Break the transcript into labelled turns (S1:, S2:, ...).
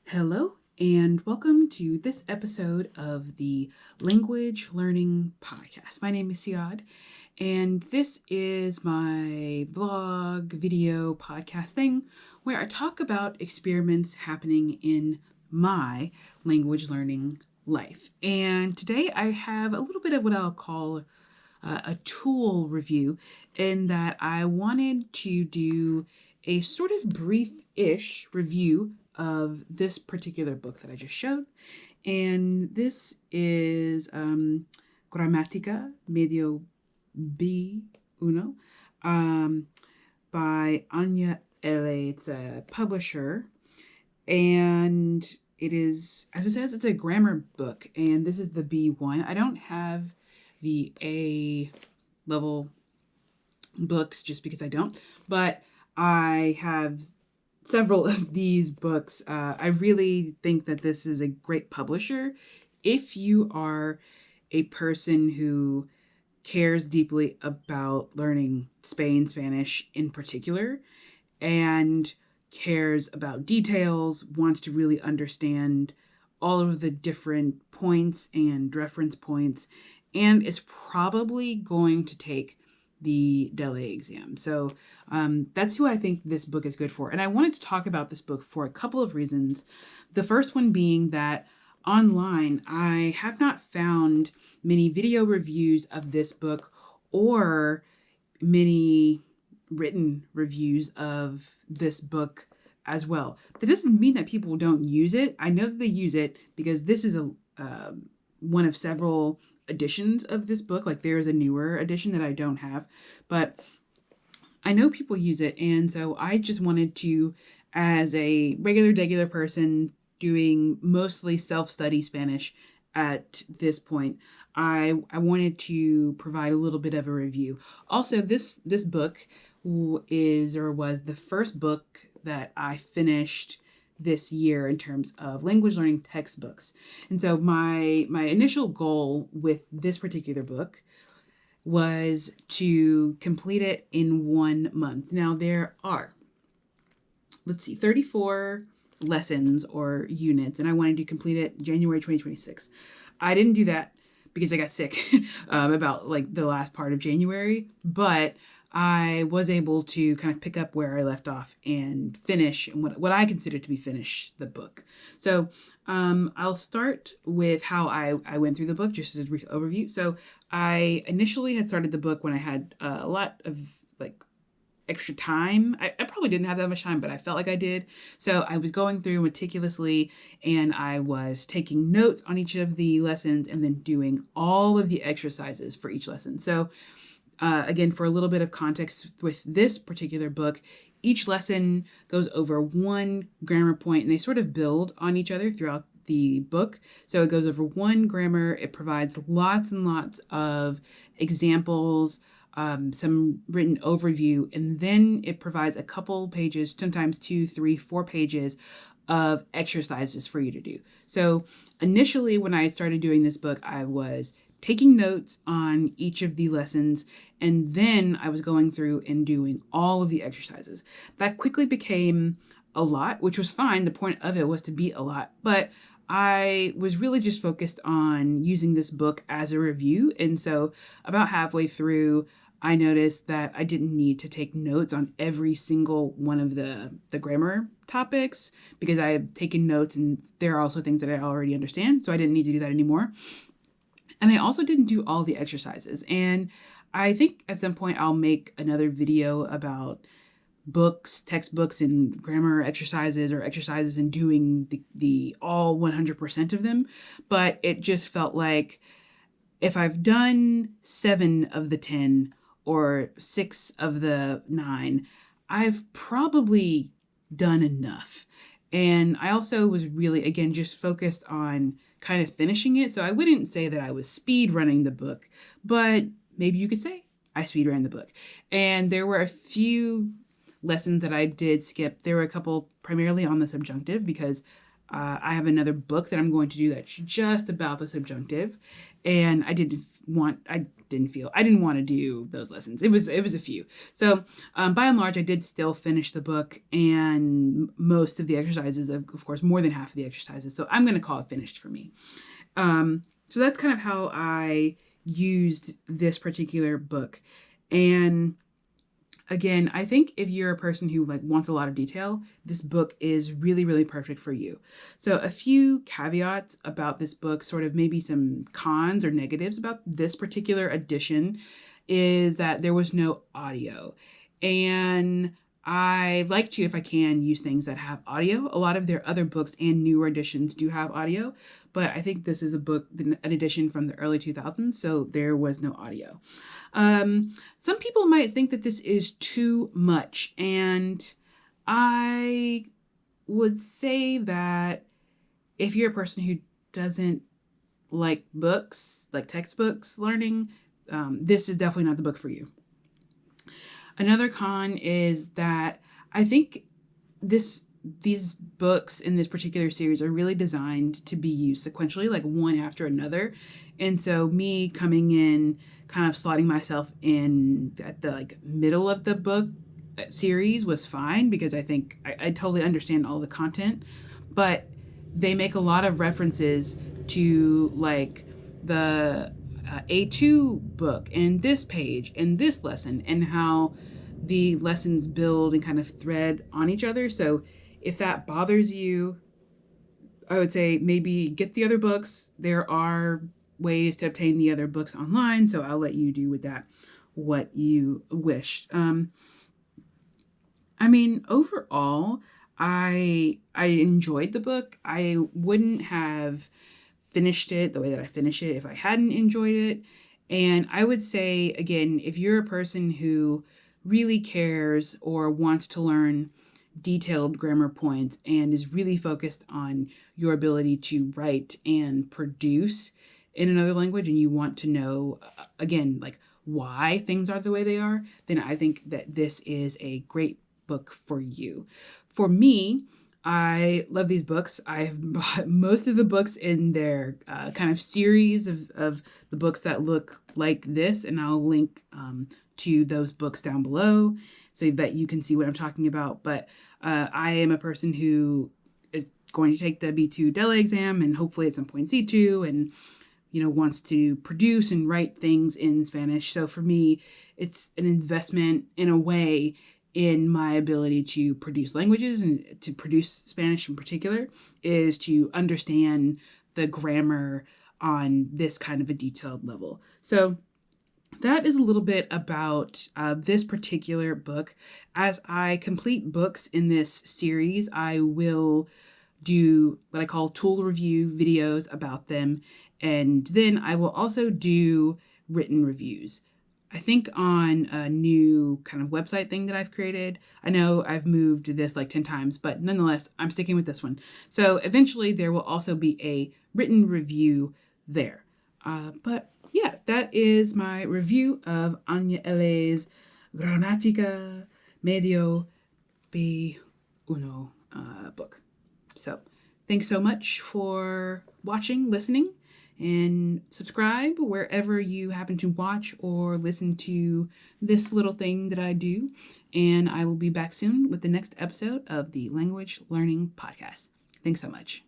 S1: Hello, and welcome to this episode of the Language Learning Podcast. My name is Siad, and this is my vlog, video, podcast thing where I talk about experiments happening in my language learning life. And today I have a little bit of what I'll call a tool review, in that I wanted to do a sort of brief-ish review of this particular book that I just showed. And this is Gramática Medio B1 by ANAYA ELE. It's a publisher, and it is, as it says, it's a grammar book, and this is the B1. I don't have the A level books just because I don't, but I have several of these books. I really think that this is a great publisher if you are a person who cares deeply about learning Spanish in particular, and cares about details, wants to really understand all of the different points and reference points, and is probably going to take the DELE exam. So that's who I think this book is good for. And I wanted to talk about this book for a couple of reasons. The first one being that online, I have not found many video reviews of this book or many written reviews of this book as well. That doesn't mean that people don't use it. I know that they use it because this is one of several editions of this book. Like, there is a newer edition that I don't have, but I know people use it. And so I just wanted to, as a regular person doing mostly self-study Spanish at this point, I wanted to provide a little bit of a review. Also, this book was the first book that I finished this year in terms of language learning textbooks. And so my initial goal with this particular book was to complete it in 1 month. Now there are, 34 lessons or units, and I wanted to complete it January 2026. I didn't do that because I got sick about the last part of January, but I was able to kind of pick up where I left off and finish what I consider to be finish the book. So I'll start with how I went through the book, just as a brief overview. So I initially had started the book when I had a lot of extra time. I probably didn't have that much time, but I felt like I did. So I was going through meticulously, and I was taking notes on each of the lessons and then doing all of the exercises for each lesson. So again, for a little bit of context with this particular book, each lesson goes over one grammar point, and they sort of build on each other throughout the book. So it goes over one grammar. It provides lots and lots of examples, some written overview, and then it provides a couple pages, sometimes 2, 3, 4 pages of exercises for you to do. So initially, when I started doing this book, I was taking notes on each of the lessons, and then I was going through and doing all of the exercises. That quickly became a lot, which was fine. The point of it was to be a lot, but I was really just focused on using this book as a review. And so about halfway through, I noticed that I didn't need to take notes on every single one of the grammar topics, because I had taken notes and there are also things that I already understand. So I didn't need to do that anymore. And I also didn't do all the exercises. And I think at some point I'll make another video about books, textbooks, and grammar exercises, or exercises and doing the all 100% of them. But it just felt like if I've done 7 of the 10 or 6 of the 9, I've probably done enough. And I also was really, again, just focused on kind of finishing it. So I wouldn't say that I was speed running the book, but maybe you could say I speed ran the book. And there were a few lessons that I did skip. There were a couple primarily on the subjunctive, because I have another book that I'm going to do that's just about the subjunctive, and I didn't didn't want to do those lessons. It was a few. So by and large, I did still finish the book and most of the exercises, of course, more than half of the exercises. So I'm going to call it finished for me. So that's kind of how I used this particular book. And again, I think if you're a person who wants a lot of detail, this book is really, really perfect for you. So a few caveats about this book, sort of maybe some cons or negatives about this particular edition, is that there was no audio. And I like to, if I can, use things that have audio. A lot of their other books and newer editions do have audio, but I think this is an edition from the early 2000s, so there was no audio. Some people might think that this is too much, and I would say that if you're a person who doesn't like books, like textbooks learning, this is definitely not the book for you. Another con is that I think these books in this particular series are really designed to be used sequentially, like one after another. And so me coming in, kind of slotting myself in at the middle of the book series was fine, because I think I totally understand all the content, but they make a lot of references to the A2 book and this page and this lesson, and how the lessons build and kind of thread on each other. So if that bothers you, I would say maybe get the other books. There are ways to obtain the other books online, so I'll let you do with that what you wish. Overall, I enjoyed the book. I wouldn't have finished it the way that I finished it if I hadn't enjoyed it. And I would say, again, if you're a person who really cares or wants to learn detailed grammar points and is really focused on your ability to write and produce in another language, and you want to know, again, why things are the way they are, then I think that this is a great book for you. For me, I love these books. I've bought most of the books in their kind of series of the books that look like this, and I'll link to those books down below so that you can see what I'm talking about. But I am a person who is going to take the B2 DELE exam and hopefully at some point C2, and wants to produce and write things in Spanish. So for me, it's an investment in a way in my ability to produce languages, and to produce Spanish in particular, is to understand the grammar on this kind of a detailed level. So that is a little bit about this particular book. As I complete books in this series, I will do what I call tool review videos about them. And then I will also do written reviews. I think on a new kind of website thing that I've created. I know I've moved this 10 times, but nonetheless, I'm sticking with this one. So eventually there will also be a written review there. But yeah, that is my review of ANAYA ELE's Gramática Medio B1 book. So thanks so much for watching, listening, and subscribe wherever you happen to watch or listen to this little thing that I do. And I will be back soon with the next episode of the Language Learning Podcast. Thanks so much.